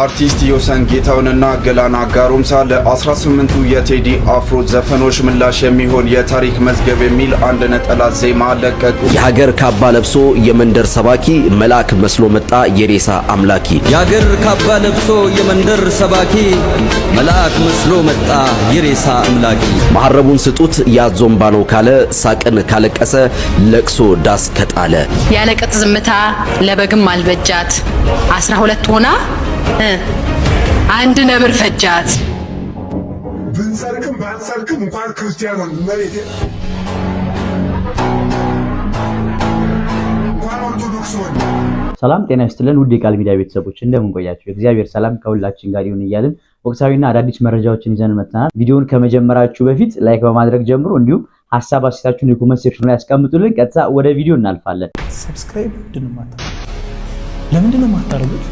አርቲስት ዮሳን ጌታውንና ገላና ጋሩምሳ ለ18ቱ የቴዲ አፍሮ ዘፈኖች ምላሽ የሚሆን የታሪክ መዝገብ የሚል አንድ ነጠላ ዜማ ለቀቁ። የሀገር ካባ ለብሶ የመንደር ሰባኪ መልአክ መስሎ መጣ የሬሳ አምላኪ። የሀገር ካባ ለብሶ የመንደር ሰባኪ መልአክ መስሎ መጣ የሬሳ አምላኪ። መሐረቡን ስጡት ያዞምባ ነው ካለ ሳቅን ካለቀሰ ለቅሶ ዳስ ከጣለ። ያለቀጥ ዝምታ ለበግም አልበጃት 12 ሆና አንድ ነብር ፈጃት። ብንሰርክም ባንሰርክም እንኳን ክርስቲያን ነው መሬት እንኳን ኦርቶዶክስ ሆነ። ሰላም ጤና ይስጥልን ውድ የቃል ሚዲያ ቤተሰቦች እንደምን ቆያችሁ? እግዚአብሔር ሰላም ከሁላችን ጋር ይሁን እያልን ወቅታዊና አዳዲስ መረጃዎችን ይዘን መጥተናል። ቪዲዮውን ከመጀመራችሁ በፊት ላይክ በማድረግ ጀምሮ እንዲሁም ሐሳብ አስተያየታችሁን የኮሜንት ሴክሽን ላይ ያስቀምጡልን። ቀጥታ ወደ ቪዲዮ እናልፋለን። ሰብስክራይብ ለምንድን ነው የማታደርጉት?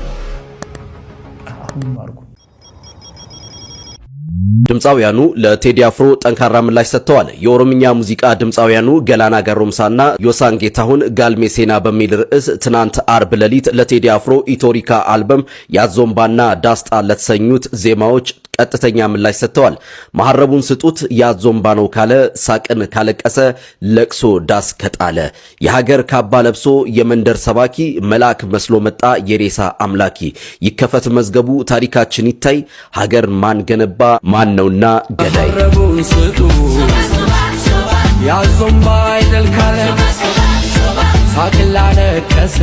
ድምፃውያኑ ለቴዲ አፍሮ ጠንካራ ምላሽ ሰጥተዋል። የኦሮምኛ ሙዚቃ ድምፃውያኑ ገላና ጋሩምሳና ዮሳን ጌታሁን ጋልሜ ሴና በሚል ርዕስ ትናንት አርብ ሌሊት ለቴዲ አፍሮ ኢቶሪካ አልበም ያዞምባና ዳስጣ ለተሰኙት ዜማዎች ቀጥተኛ ምላሽ ሰጥተዋል። መሐረቡን ስጡት ያዞምባ ነው ካለ ሳቅን ካለቀሰ ለቅሶ ዳስ ከጣለ። የሀገር ካባ ለብሶ የመንደር ሰባኪ መልአክ መስሎ መጣ የሬሳ አምላኪ። ይከፈት መዝገቡ ታሪካችን ይታይ ሀገር ማን ገነባ ማን ነውና ገዳይ። መሐረቡን ስጡት ያዞምባ አይደል ካለ ሳቅን ላለቀሰ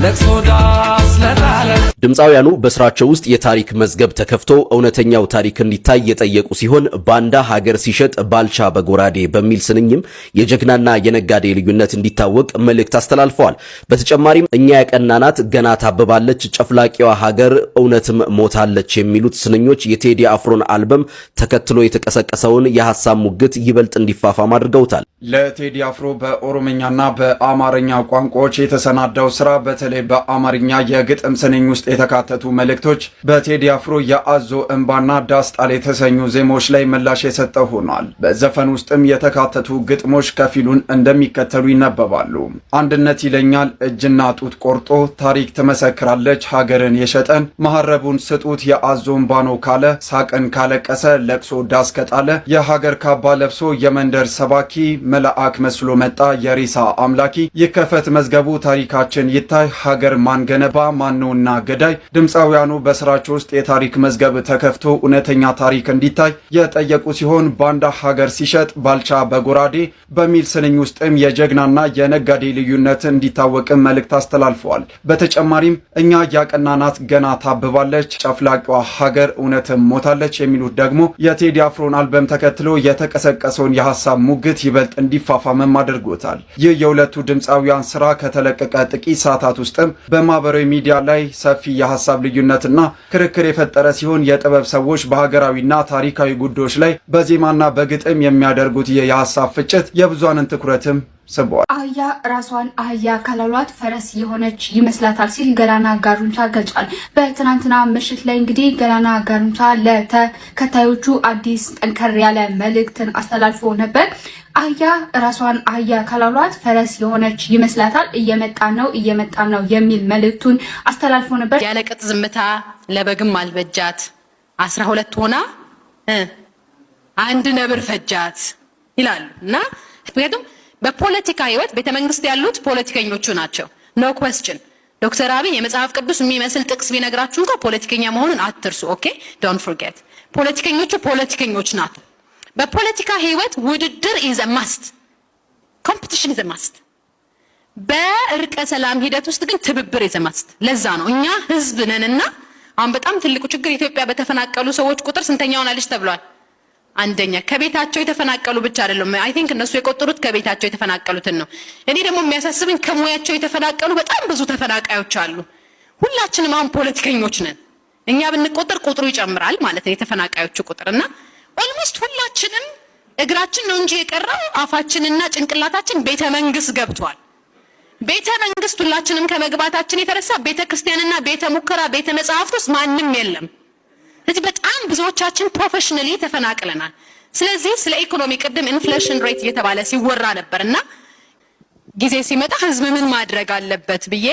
ለቅሶ ዳስ ለጣለ። ድምፃውያኑ በስራቸው ውስጥ የታሪክ መዝገብ ተከፍቶ እውነተኛው ታሪክ እንዲታይ የጠየቁ ሲሆን ባንዳ ሀገር ሲሸጥ ባልቻ በጎራዴ በሚል ስንኝም የጀግናና የነጋዴ ልዩነት እንዲታወቅ መልእክት አስተላልፈዋል። በተጨማሪም እኛ ያቀናናት ገና ታብባለች ጨፍላቂዋ ሀገር እውነትም ሞታለች የሚሉት ስንኞች የቴዲ አፍሮን አልበም ተከትሎ የተቀሰቀሰውን የሐሳብ ሙግት ይበልጥ እንዲፋፋም አድርገውታል። ለቴዲ አፍሮ በኦሮምኛና በአማርኛ ቋንቋዎች የተሰናዳው ስራ በተለይ በአማርኛ የግጥም ስንኝ ውስጥ የተካተቱ መልእክቶች በቴዲ አፍሮ የአዞ እንባና ዳስጣል የተሰኙ ዜማዎች ላይ ምላሽ የሰጠ ሆኗል። በዘፈን ውስጥም የተካተቱ ግጥሞች ከፊሉን እንደሚከተሉ ይነበባሉ። አንድነት ይለኛል እጅና ጡት ቆርጦ ታሪክ ትመሰክራለች ሀገርን የሸጠን። መሐረቡን ስጡት የአዞ እንባ ነው ካለ ሳቅን ካለቀሰ ለቅሶ ዳስ ከጣለ። የሀገር ካባ ለብሶ የመንደር ሰባኪ መልአክ መስሎ መጣ የሬሳ አምላኪ። ይከፈት መዝገቡ ታሪካችን ይታይ ሀገር ማን ገነባ ማን ነውና ገዳይ። ድምፃውያኑ በስራቸው ውስጥ የታሪክ መዝገብ ተከፍቶ እውነተኛ ታሪክ እንዲታይ የጠየቁ ሲሆን ባንዳ ሀገር ሲሸጥ ባልቻ በጎራዴ በሚል ስንኝ ውስጥም የጀግናና የነጋዴ ልዩነት እንዲታወቅም መልእክት አስተላልፈዋል። በተጨማሪም እኛ ያቀናናት ገና ታብባለች ጨፍላቂዋ ሀገር እውነትም ሞታለች የሚሉት ደግሞ የቴዲ አፍሮን አልበም ተከትሎ የተቀሰቀሰውን የሐሳብ ሙግት ይበልጥ እንዲፋፋምም አድርጎታል። ይህ የሁለቱ ድምፃውያን ስራ ከተለቀቀ ጥቂት ሰዓታት ውስጥም በማህበራዊ ሚዲያ ላይ ሰፊ የሐሳብ ልዩነትና ክርክር የፈጠረ ሲሆን የጥበብ ሰዎች በሀገራዊና ታሪካዊ ጉዳዮች ላይ በዜማና በግጥም የሚያደርጉት የሐሳብ ፍጭት የብዙሃንን ትኩረትም ስቧል። አህያ ራሷን አህያ ካላሏት ፈረስ የሆነች ይመስላታል ሲል ገላና ጋሩምሳ ገልጿል። በትናንትና ምሽት ላይ እንግዲህ ገላና ጋሩምሳ ለተከታዮቹ አዲስ ጠንከር ያለ መልእክትን አስተላልፎ ነበር። አህያ ራሷን አህያ ካላሏት ፈረስ የሆነች ይመስላታል እየመጣ ነው የሚል መልእክቱን አስተላልፎ ነበር። ያለቀጥ ዝምታ ለበግም አልበጃት 12 ሆና አንድ ነብር ፈጃት ይላሉ እና ምክንያቱም በፖለቲካ ህይወት ቤተመንግስት ያሉት ፖለቲከኞቹ ናቸው። ኖ ኩዌስችን። ዶክተር አብይ የመጽሐፍ ቅዱስ የሚመስል ጥቅስ ቢነግራችሁ እንኳን ፖለቲከኛ መሆኑን አትርሱ። ኦኬ ዶንት ፎርጌት። ፖለቲከኞቹ ፖለቲከኞች ናቸው። በፖለቲካ ህይወት ውድድር ኢዝ አ ማስት፣ ኮምፒቲሽን ኢዝ አ ማስት። በእርቀ ሰላም ሂደት ውስጥ ግን ትብብር ኢዝ አ ማስት። ለዛ ነው እኛ ህዝብ ነንና አሁን በጣም ትልቁ ችግር ኢትዮጵያ በተፈናቀሉ ሰዎች ቁጥር ስንተኛው ናለች ተብሏል? አንደኛ። ከቤታቸው የተፈናቀሉ ብቻ አይደለም። አይ ቲንክ እነሱ የቆጠሩት ከቤታቸው የተፈናቀሉትን ነው። እኔ ደግሞ የሚያሳስበኝ ከሙያቸው የተፈናቀሉ በጣም ብዙ ተፈናቃዮች አሉ። ሁላችንም አሁን ፖለቲከኞች ነን። እኛ ብንቆጠር ቁጥሩ ይጨምራል ማለት ነው የተፈናቃዮቹ ቁጥርና ኦልሞስት ሁላችንም እግራችን ነው እንጂ የቀረው አፋችንና ጭንቅላታችን ቤተ መንግስት ገብቷል። ቤተ መንግስት ሁላችንም ከመግባታችን የተነሳ ቤተ ክርስቲያንና ቤተ ሙከራ ቤተ መጻሕፍት ውስጥ ማንም የለም። ስለዚህ በጣም ብዙዎቻችን ፕሮፌሽናሊ ተፈናቅለናል። ስለዚህ ስለ ኢኮኖሚ ቅድም ኢንፍሌሽን ሬት እየተባለ ሲወራ ነበርና ጊዜ ሲመጣ ህዝብ ምን ማድረግ አለበት ብዬ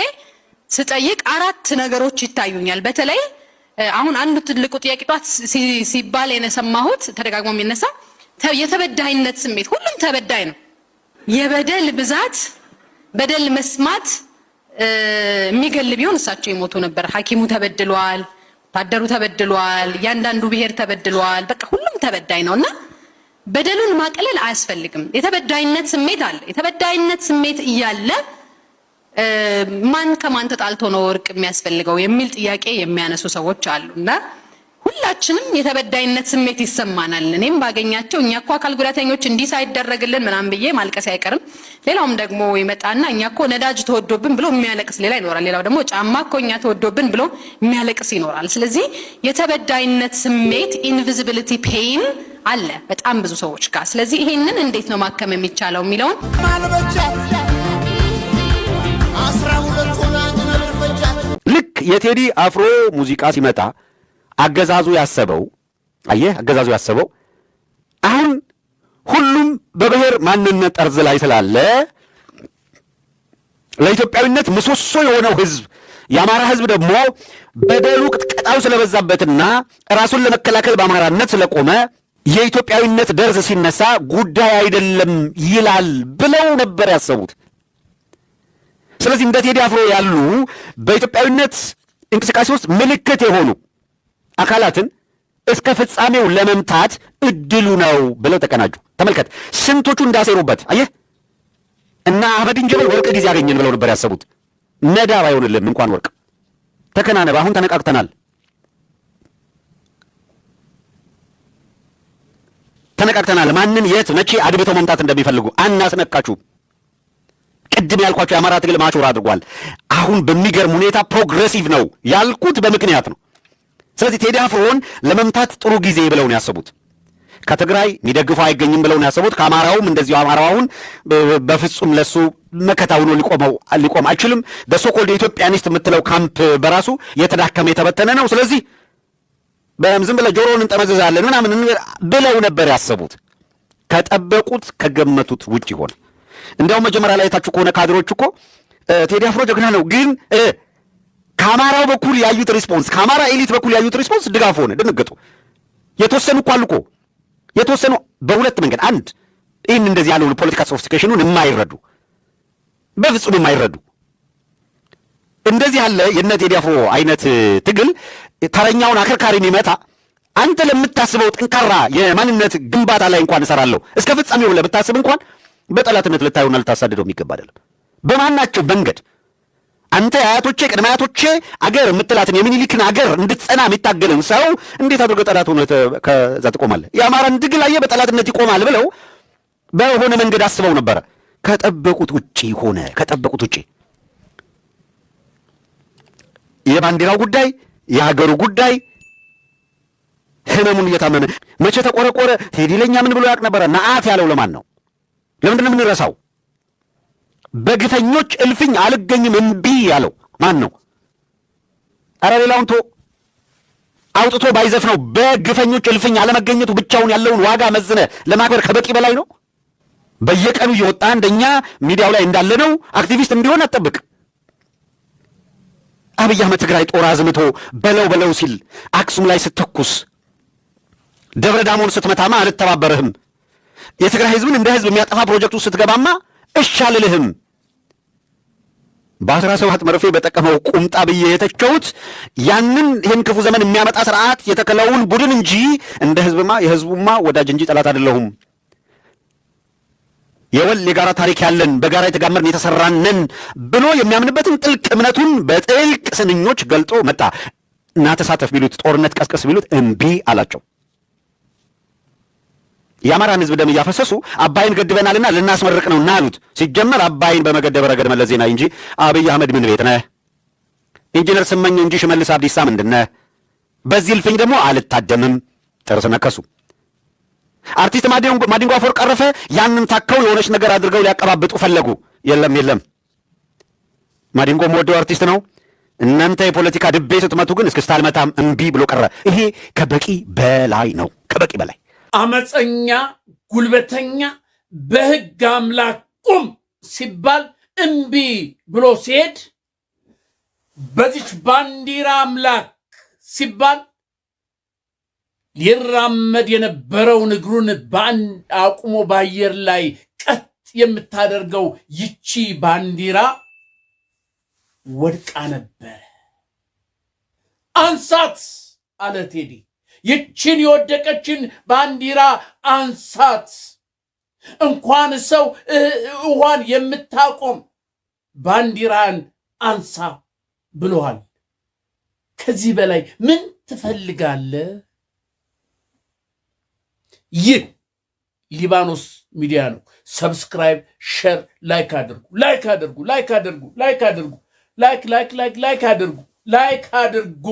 ስጠይቅ አራት ነገሮች ይታዩኛል። በተለይ አሁን አንዱ ትልቁ ጥያቄ ጧት ሲባል የሰማሁት ተደጋግሞ የሚነሳ የተበዳይነት ስሜት። ሁሉም ተበዳይ ነው። የበደል ብዛት በደል መስማት የሚገል ቢሆን እሳቸው ይሞቱ ነበር። ሐኪሙ ተበድሏል፣ ወታደሩ ተበድሏል፣ ያንዳንዱ ብሔር ተበድሏል። በቃ ሁሉም ተበዳይ ነውና በደሉን ማቅለል አያስፈልግም። የተበዳይነት ስሜት አለ። የተበዳይነት ስሜት እያለ ማን ከማን ተጣልቶ ነው እርቅ የሚያስፈልገው የሚል ጥያቄ የሚያነሱ ሰዎች አሉና ሁላችንም የተበዳይነት ስሜት ይሰማናል። እኔም ባገኛቸው እኛ እኮ አካል ጉዳተኞች እንዲህ ሳይደረግልን ምናምን ብዬ ማልቀስ አይቀርም። ሌላውም ደግሞ ይመጣና እኛ እኮ ነዳጅ ተወዶብን ብሎ የሚያለቅስ ሌላ ይኖራል። ሌላው ደግሞ ጫማ እኮ እኛ ተወዶብን ብሎ የሚያለቅስ ይኖራል። ስለዚህ የተበዳይነት ስሜት ኢንቪዚቢሊቲ ፔይን አለ በጣም ብዙ ሰዎች ጋር። ስለዚህ ይሄንን እንዴት ነው ማከም የሚቻለው የሚለውን ልክ የቴዲ አፍሮ ሙዚቃ ሲመጣ አገዛዙ ያሰበው አሁን ሁሉም በብሔር ማንነት ጠርዝ ላይ ስላለ ለኢትዮጵያዊነት ምሰሶ የሆነው ህዝብ የአማራ ህዝብ ደግሞ በደሉ ቅጥቀጣው ስለበዛበትና ራሱን ለመከላከል በአማራነት ስለቆመ የኢትዮጵያዊነት ደርዝ ሲነሳ ጉዳይ አይደለም ይላል ብለው ነበር ያሰቡት። ስለዚህ እንደ ቴዲ አፍሮ ያሉ በኢትዮጵያዊነት እንቅስቃሴ ውስጥ ምልክት የሆኑ አካላትን እስከ ፍጻሜው ለመምታት እድሉ ነው ብለው ተቀናጁ። ተመልከት ስንቶቹ እንዳሰሩበት አየህ። እና አህመድን ጀበል ወርቅ ጊዜ ያገኘን ብለው ነበር ያሰቡት። መዳብ አይሆንልም እንኳን ወርቅ ተከናነብ። አሁን ተነቃቅተናል። ማንን የት መቼ አድብተው መምታት እንደሚፈልጉ አናስነካችሁ። ቅድም ያልኳቸው የአማራ ትግል ማቾር አድርጓል። አሁን በሚገርም ሁኔታ ፕሮግሬሲቭ ነው ያልኩት በምክንያት ነው። ስለዚህ ቴዲ አፍሮን ለመምታት ጥሩ ጊዜ ብለው ነው ያሰቡት። ከትግራይ የሚደግፈው አይገኝም ብለው ነው ያሰቡት። ከአማራውም እንደዚሁ አማራው አሁን በፍጹም ለሱ መከታ ሆኖ ሊቆም አይችልም። በሶኮልድ የኢትዮጵያኒስት የምትለው ካምፕ በራሱ የተዳከመ የተበተነ ነው። ስለዚህ ዝም ብለህ ጆሮውን እንጠመዘዛለን ምናምን ብለው ነበር ያሰቡት። ከጠበቁት ከገመቱት ውጭ ሆነ። እንዲያውም መጀመሪያ ላይ የታችሁ ከሆነ ካድሮች እኮ ቴዲ አፍሮ ጀግና ነው፣ ግን ከአማራው በኩል ያዩት ሪስፖንስ፣ ከአማራ ኤሊት በኩል ያዩት ሪስፖንስ ድጋፍ ሆነ። ደነገጡ። የተወሰኑ እኮ አሉ እኮ የተወሰኑ በሁለት መንገድ፣ አንድ ይህን እንደዚህ ያለውን ፖለቲካ ሶፊስቲኬሽኑን የማይረዱ በፍጹም የማይረዱ እንደዚህ ያለ የነ ቴዲ አፍሮ አይነት ትግል ተረኛውን አከርካሪ የሚመታ አንተ ለምታስበው ጠንካራ የማንነት ግንባታ ላይ እንኳን እሰራለሁ እስከ ፍጻሜው ለምታስብ እንኳን በጠላትነት ልታዩና ልታሳድደው የሚገባ አይደለም። በማናቸው መንገድ አንተ አያቶቼ ቅድመ አያቶቼ አገር የምትላትን የሚኒሊክን አገር እንድትጸና የሚታገልን ሰው እንዴት አድርገህ ጠላት ሆነ ከዛ ትቆማለህ? የአማራን ትግል አየህ በጠላትነት ይቆማል ብለው በሆነ መንገድ አስበው ነበረ። ከጠበቁት ውጪ ሆነ። ከጠበቁት ውጪ የባንዲራው ጉዳይ የሀገሩ ጉዳይ ህመሙን እየታመመ መቼ ተቆረቆረ? ቴዲ ለኛ ምን ብሎ ያውቅ ነበረ? ነአት ያለው ለማን ነው? ለምንድን ነው የምንረሳው? በግፈኞች እልፍኝ አልገኝም እምቢ ያለው ማን ነው? ኧረ ሌላውን አውጥቶ ባይዘፍነው በግፈኞች እልፍኝ አለመገኘቱ ብቻውን ያለውን ዋጋ መዝነ ለማክበር ከበቂ በላይ ነው። በየቀኑ እየወጣ እንደኛ ሚዲያው ላይ እንዳለ ነው አክቲቪስት እንዲሆን አትጠብቅ። አብይ አህመድ ትግራይ ጦር አዝምቶ በለው ሲል አክሱም ላይ ስትተኩስ ደብረ ዳሞን ስትመታማ አልተባበርህም። የትግራይ ህዝብን እንደ ህዝብ የሚያጠፋ ፕሮጀክት ውስጥ ስትገባማ እሺ አልልህም። በ17 መርፌ በጠቀመው ቁምጣ ብዬ የተቸውት ይህን ክፉ ዘመን የሚያመጣ ስርዓት የተከለውን ቡድን እንጂ እንደ ህዝብማ የህዝቡማ ወዳጅ እንጂ ጠላት አይደለሁም። የወል የጋራ ታሪክ ያለን በጋራ የተጋመርን የተሰራነን ብሎ የሚያምንበትን ጥልቅ እምነቱን በጥልቅ ስንኞች ገልጦ መጣ እና ተሳተፍ ቢሉት ጦርነት ቀስቀስ ቢሉት እምቢ አላቸው። የአማራን ህዝብ ደም እያፈሰሱ አባይን ገድበናልና ልናስመርቅ ነው እና አሉት። ሲጀመር አባይን በመገደብ ረገድ መለስ ዜናዊ እንጂ አብይ አህመድ ምን ቤት ነህ? ኢንጂነር ስመኘው እንጂ ሽመልስ አብዲሳ ምንድን ነህ? በዚህ እልፍኝ ደግሞ አልታደምም። ጥርስ ነከሱ። አርቲስት ማዲንጎ አፈወርቅ ቀረፈ። ያንን ታከው የሆነች ነገር አድርገው ሊያቀባብጡ ፈለጉ። የለም ማዲንጎ የምወደው አርቲስት ነው። እናንተ የፖለቲካ ድቤ ስትመቱ ግን እስክስታ አልመታም እምቢ ብሎ ቀረ። ይሄ ከበቂ በላይ ነው። ከበቂ በላይ አመፀኛ ጉልበተኛ በህግ አምላክ ቁም ሲባል እምቢ ብሎ ሲሄድ በዚች ባንዲራ አምላክ ሲባል ሊራመድ የነበረውን እግሩን አቁሞ በአየር ላይ ቀጥ የምታደርገው ይቺ ባንዲራ ወድቃ ነበር። አንሳት አለ ቴዲ። ይችን የወደቀችን ባንዲራ አንሳት። እንኳን ሰው ውሃን የምታቆም ባንዲራን አንሳ ብሎሃል። ከዚህ በላይ ምን ትፈልጋለህ? ይህ ሊባኖስ ሚዲያ ነው። ሰብስክራይብ፣ ሼር፣ ላይክ አድርጉ። ላይክ አድርጉ። ላይክ አድርጉ። ላይክ አድርጉ። ላይክ ላይክ ላይክ ላይክ አድርጉ። ላይክ አድርጉ።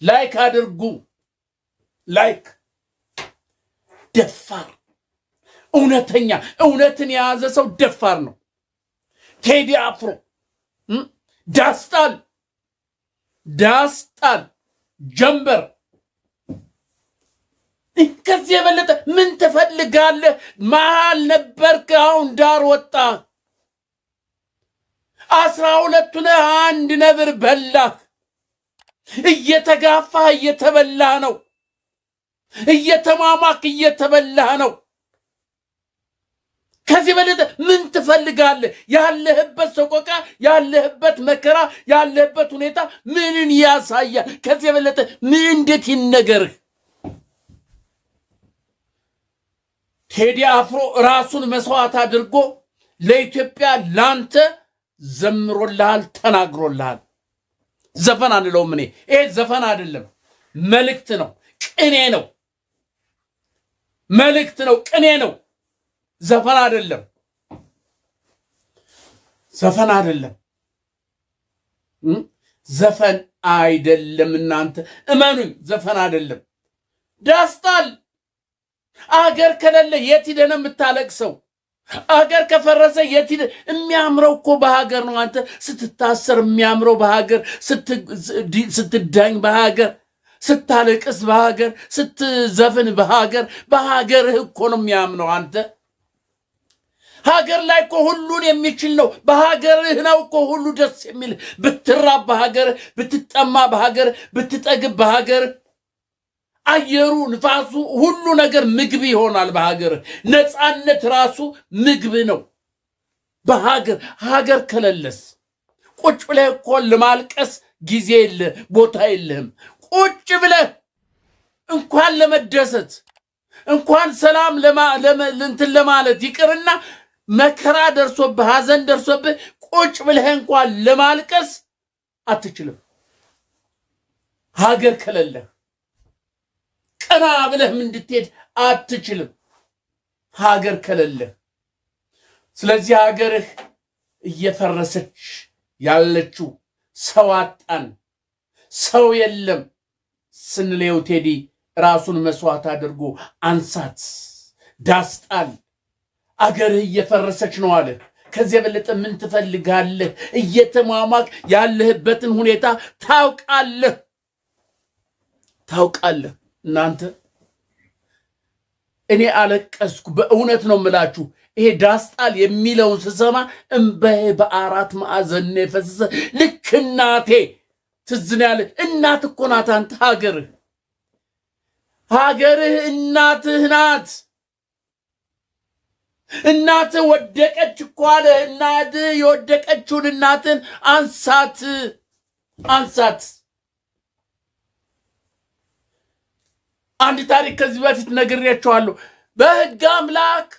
ላይክ አድርጉ። ላይክ ደፋር፣ እውነተኛ እውነትን የያዘ ሰው ደፋር ነው። ቴዲ አፍሮ ዳስጣል ጀንበር ከዚህ የበለጠ ምን ትፈልጋለህ? መሃል ነበርክ፣ አሁን ዳር ወጣ። 12 አንድ ነብር በላህ። እየተጋፋህ እየተበላህ ነው። እየተማማክ እየተበላህ ነው። ከዚህ በለጠ ምን ትፈልጋለህ? ያለህበት ሰቆቃ፣ ያለህበት መከራ፣ ያለህበት ሁኔታ ምንን ያሳያል? ከዚህ በለጠ ምን እንዴት ይነገርህ? ቴዲ አፍሮ ራሱን መስዋዕት አድርጎ ለኢትዮጵያ ላንተ ዘምሮልሃል፣ ተናግሮልሃል። ዘፈን አንለውም። እኔ ይሄ ዘፈን አይደለም፣ መልእክት ነው፣ ቅኔ ነው። መልእክት ነው፣ ቅኔ ነው። ዘፈን አይደለም፣ ዘፈን አይደለም፣ ዘፈን አይደለም። እናንተ እመኑኝ፣ ዘፈን አይደለም። ዳስጣል አገር ከሌለ የት ሄደህ ነው የምታለቅሰው? አገር ከፈረሰ የት ሄደህ? የሚያምረው እኮ በሀገር ነው። አንተ ስትታሰር የሚያምረው በሀገር፣ ስትዳኝ በሀገር፣ ስታለቅስ በሀገር፣ ስትዘፍን በሀገር፣ በሀገርህ እኮ ነው የሚያምነው። አንተ ሀገር ላይ እኮ ሁሉን የሚችል ነው። በሀገርህ ነው እኮ ሁሉ ደስ የሚል። ብትራብ በሀገርህ፣ ብትጠማ በሀገርህ፣ ብትጠግብ በሀገርህ፣ አየሩ፣ ንፋሱ፣ ሁሉ ነገር ምግብ ይሆናል በሀገርህ። ነፃነት ራሱ ምግብ ነው በሀገር። ሀገር ከሌለስ ቁጭ ብለህ እኮ ለማልቀስ ጊዜ የለህ፣ ቦታ የለህም። ቁጭ ብለህ እንኳን ለመደሰት እንኳን ሰላም እንትን ለማለት ይቅርና መከራ ደርሶብህ፣ ሀዘን ደርሶብህ ቁጭ ብለህ እንኳን ለማልቀስ አትችልም ሀገር ከሌለህ። ቀና ብለህም እንድትሄድ አትችልም ሀገር ከሌለህ። ስለዚህ ሀገርህ እየፈረሰች ያለችው ሰው አጣን፣ ሰው የለም ስንለው ቴዲ ራሱን መስዋዕት አድርጎ አንሳት፣ ዳስጣል። አገርህ እየፈረሰች ነው አለ። ከዚህ የበለጠ ምን ትፈልጋለህ? እየተሟሟቅ ያለህበትን ሁኔታ ታውቃለህ። እናንተ እኔ አለቀስኩ፣ በእውነት ነው የምላችሁ። ይሄ ዳስጣል የሚለውን ስሰማ እንባዬ በአራት ማዕዘን የፈሰሰ። ልክ እናቴ ትዝ ነው ያለ። እናት እኮ ናት አንተ ሀገርህ እናትህ ናት። እናትህ ወደቀች እኮ አለ። እናትህ የወደቀችውን እናትን አንሳት። አንድ ታሪክ ከዚህ በፊት ነግሬያቸዋለሁ። በሕግ አምላክ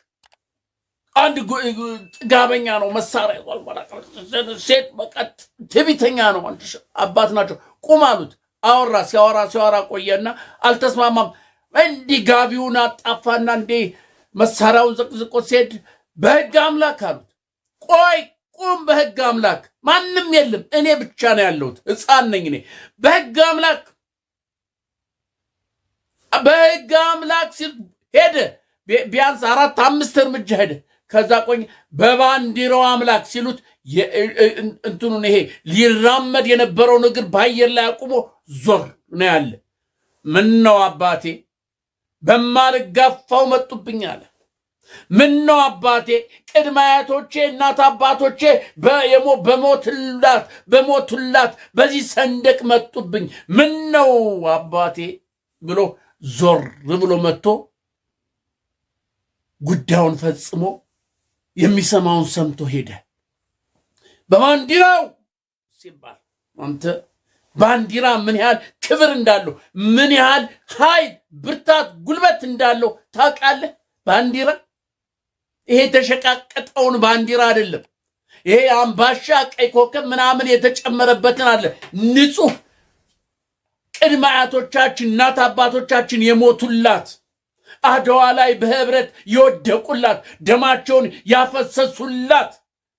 አንድ ጥጋበኛ ነው፣ መሳሪያ ይዟል። ሴት በቀጥ ትዕቢተኛ ነው። አባት ናቸው። ቁም አሉት። አወራ። ሲያወራ ቆየና አልተስማማም። እንዲህ ጋቢውን አጣፋና እንዲህ መሳሪያውን ዘቅዝቆ ሴት በሕግ አምላክ አሉት። ቆይ ቁም፣ በሕግ አምላክ ማንም የለም፣ እኔ ብቻ ነው ያለሁት፣ ሕፃን ነኝ እኔ። በሕግ አምላክ ሲል ሄደ። ቢያንስ 4-5 እርምጃ ሄደ። ከዛ ቆኝ በባንዲራው አምላክ ሲሉት እንትኑን ይሄ ሊራመድ የነበረው ነገር በአየር ላይ አቁሞ ዞር ነው ያለ። ምን ነው አባቴ በማልጋፋው መጡብኝ አለ። ምን ነው አባቴ ቅድመ አያቶቼ እናት አባቶቼ በሞቱላት በዚህ ሰንደቅ መጡብኝ ምን ነው አባቴ ብሎ ዞር ብሎ መጥቶ ጉዳዩን ፈጽሞ የሚሰማውን ሰምቶ ሄደ። በባንዲራው ሲባል አንተ ባንዲራ ምን ያህል ክብር እንዳለው ምን ያህል ኃይል ብርታት ጉልበት እንዳለው ታውቃለህ? ባንዲራ ይሄ ተሸቃቀጠውን ባንዲራ አይደለም። ይሄ አምባሻ ቀይ ኮከብ ምናምን የተጨመረበትን አለ ንጹህ ቅድመ አያቶቻችን እናት አባቶቻችን የሞቱላት አድዋ ላይ በህብረት የወደቁላት ደማቸውን ያፈሰሱላት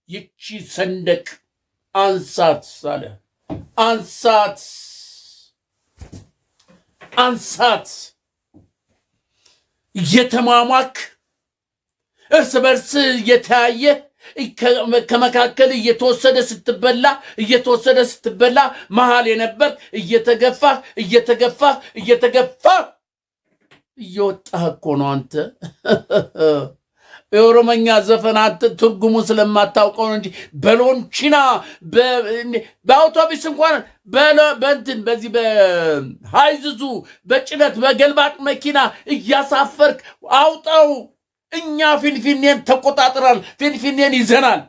ይቺ ሰንደቅ አንሳት ሳለ አንሳት እየተሟሟክ እርስ በርስ እየተያየ ከመካከል እየተወሰደ ስትበላ መሃል የነበር እየተገፋህ እየወጣህ እኮ ነው አንተ። የኦሮመኛ ዘፈን አንተ ትርጉሙን ስለማታውቀው ነው እንጂ በሎንቺና በአውቶቡስ እንኳን በእንትን በዚህ በሃይዙዙ በጭነት በገልባጭ መኪና እያሳፈርክ አውጣው። እኛ ፊንፊኔን ተቆጣጥራል፣ ፊንፊኔን ይዘናል።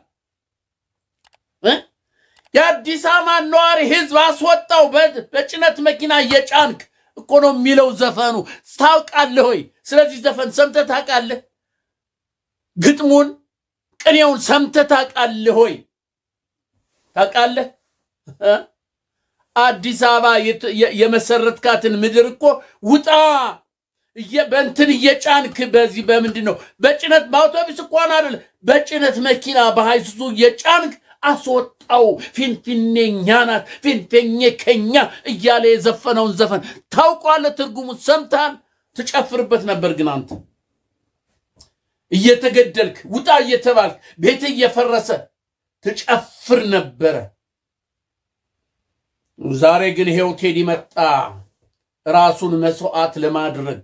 የአዲስ አበባ ነዋሪ ህዝብ አስወጣው በጭነት መኪና እየጫንክ እኮ ነው የሚለው ዘፈኑ። ታውቃለህ ወይ? ስለዚህ ዘፈን ሰምተህ ታውቃለህ? ግጥሙን ቅኔውን ሰምተህ ታውቃለህ ወይ? ታውቃለህ? አዲስ አበባ የመሰረትካትን ምድር እኮ ውጣ በእንትን እየጫንክ በዚህ በምንድን ነው በጭነት በአውቶቡስ እንኳን አይደል በጭነት መኪና በሃይሱዙ እየጫንክ አስወጣው። ፊንፊኔኛ ናት ፊንፊኔ ከኛ እያለ የዘፈነውን ዘፈን ታውቃለህ? ትርጉሙን ሰምተሃል? ትጨፍርበት ነበር። ግን አንተ እየተገደልክ ውጣ እየተባልክ ቤት እየፈረሰ ትጨፍር ነበረ። ዛሬ ግን ይሄው ቴዲ መጣ ራሱን መስዋዕት ለማድረግ።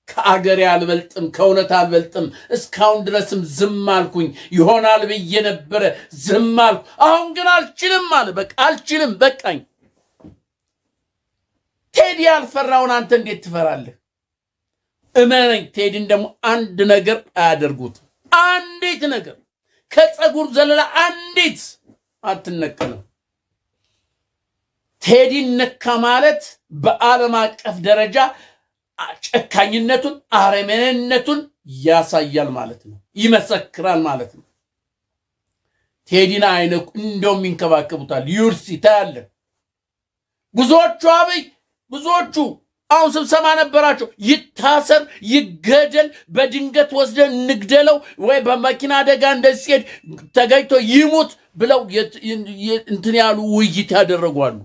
ከአገሬ አልበልጥም ከእውነት አልበልጥም እስካሁን ድረስም ዝም አልኩኝ። ይሆናል ብዬ ነበረ ዝም አልኩ። አሁን ግን አልችልም አለ። በቃ አልችልም በቃኝ። ቴዲ ያልፈራውን አንተ እንዴት ትፈራለህ? እመነኝ፣ ቴዲን ደግሞ አንድ ነገር አያደርጉት። አንዲት ነገር ከፀጉር ዘለላ አንዲት አትነቀልም። ቴዲን ነካ ማለት በዓለም አቀፍ ደረጃ ጨካኝነቱን አረመኔነቱን ያሳያል ማለት ነው፣ ይመሰክራል ማለት ነው። ቴዲን አይነኩ እንደውም ይንከባከቡታል። ዩርሲ ታያለ። ብዙዎቹ አሁን ስብሰባ ነበራቸው። ይታሰር ይገደል፣ በድንገት ወስደን እንግደለው ወይ በመኪና አደጋ እንደዚህ ሲሄድ ተገኝቶ ይሙት ብለው እንትን ያሉ ውይይት ያደረጓሉ።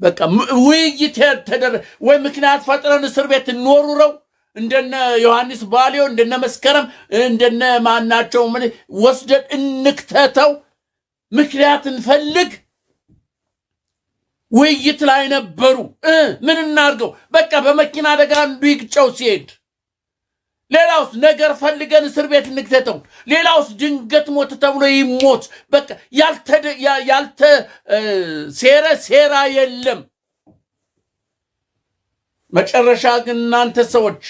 በቃ ውይይት ተደረገ ወይ ምክንያት ፈጥረን እስር ቤት እንወሩረው እንደነ ዮሐንስ ባሊዮ እንደነ መስከረም እንደነ ማናቸው ምን ወስደን እንክተተው ምክንያት እንፈልግ። ውይይት ላይ ነበሩ። ምን እናርገው? በቃ በመኪና አደጋ አንዱ ይግጨው ሲሄድ፣ ሌላውስ ነገር ፈልገን እስር ቤት እንክተተው፣ ሌላውስ ድንገት ሞት ተብሎ ይሞት። በቃ ያልተ ሴራ የለም። መጨረሻ ግን እናንተ ሰዎች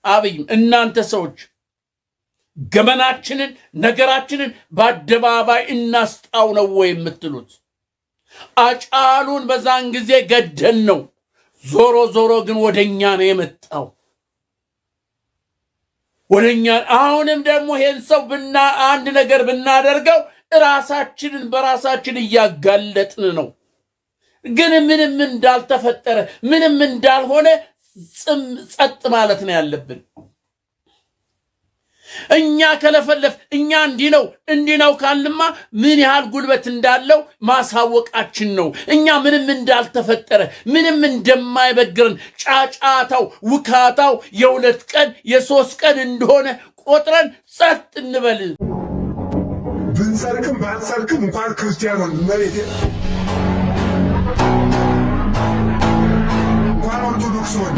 አብይም እናንተ ሰዎች ገመናችንን ነገራችንን በአደባባይ እናስጣው ነው ወይ የምትሉት? አጫሉን በዛን ጊዜ ገደል ነው። ዞሮ ግን ወደኛ ነው የመጣው ወደኛ። አሁንም ደግሞ ይሄን ሰው አንድ ነገር ብናደርገው ራሳችንን በራሳችን እያጋለጥን ነው። ግን ምንም እንዳልተፈጠረ ምንም እንዳልሆነ ጸጥ ማለት ነው ያለብን። እኛ ከለፈለፍ እኛ እንዲህ ነው ካልማ ምን ያህል ጉልበት እንዳለው ማሳወቃችን ነው። እኛ ምንም እንዳልተፈጠረ ምንም እንደማይበግረን ጫጫታው ውካታው የ2 ቀን የ3 ቀን እንደሆነ ቆጥረን ጸጥ እንበል። ብንሰርክም ባንሰርክም እንኳን ክርስቲያን ነው መሬት እንኳን ኦርቶዶክስ ነው